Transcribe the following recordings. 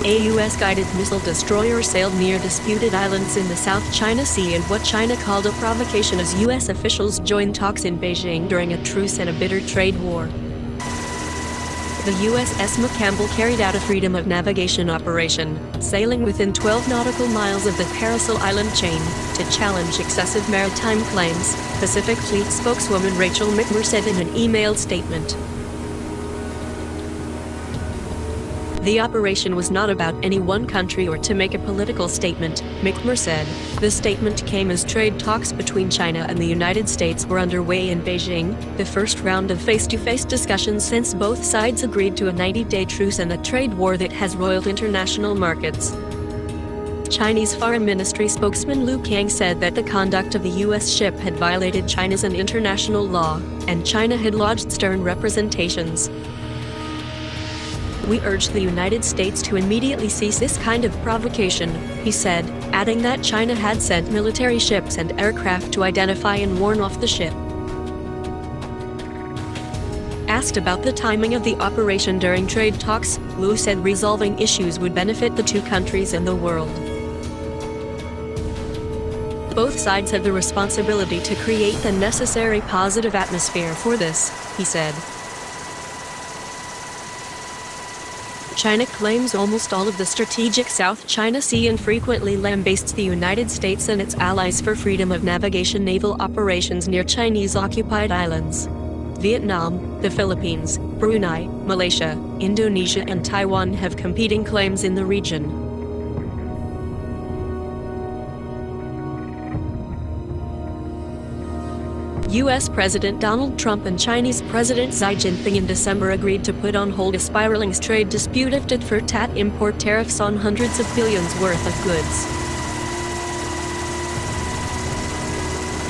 A U.S.-guided missile destroyer sailed near disputed islands in the South China Sea in what China called a provocation as U.S. officials joined talks in Beijing during a truce and a bitter trade war. The USS McCampbell carried out a freedom of navigation operation, sailing within 12 nautical miles of the Paracel Island chain, to challenge excessive maritime claims, Pacific Fleet spokeswoman Rachel McMurray said in an emailed statement. The operation was not about any one country or to make a political statement, McMurray said. The statement came as trade talks between China and the United States were underway in Beijing, the first round of face-to-face discussions since both sides agreed to a 90-day truce and a trade war that has roiled international markets. Chinese Foreign Ministry spokesman Lu Kang said that the conduct of the U.S. ship had violated China's and international law, and China had lodged stern representations. We urge the United States to immediately cease this kind of provocation, he said, adding that China had sent military ships and aircraft to identify and warn off the ship. Asked about the timing of the operation during trade talks, Lu said resolving issues would benefit the two countries and the world. Both sides have the responsibility to create the necessary positive atmosphere for this, he said. China claims almost all of the strategic South China Sea and frequently lambastes the United States and its allies for freedom of navigation naval operations near Chinese-occupied islands. Vietnam, the Philippines, Brunei, Malaysia, Indonesia and Taiwan have competing claims in the region. U.S. President Donald Trump and Chinese President Xi Jinping in December agreed to put on hold a spiraling trade dispute if tit for tat import tariffs on hundreds of billions worth of goods.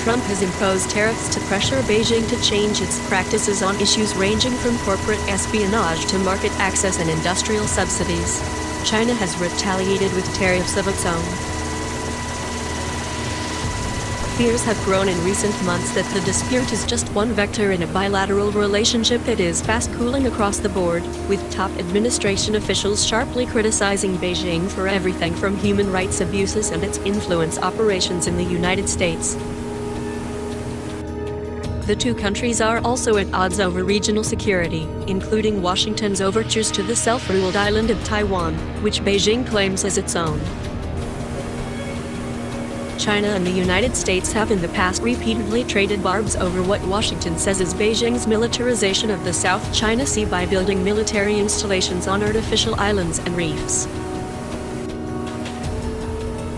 Trump has imposed tariffs to pressure Beijing to change its practices on issues ranging from corporate espionage to market access and industrial subsidies. China has retaliated with tariffs of its own. Fears have grown in recent months that the dispute is just one vector in a bilateral relationship that is fast cooling across the board, with top administration officials sharply criticizing Beijing for everything from human rights abuses and its influence operations in the United States. The two countries are also at odds over regional security, including Washington's overtures to the self-ruled island of Taiwan, which Beijing claims as its own. China and the United States have in the past repeatedly traded barbs over what Washington says is Beijing's militarization of the South China Sea by building military installations on artificial islands and reefs.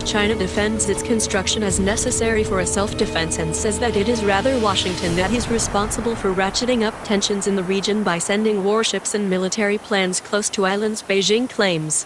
China defends its construction as necessary for a self-defense and says that it is rather Washington that is responsible for ratcheting up tensions in the region by sending warships and military plans close to islands, Beijing claims.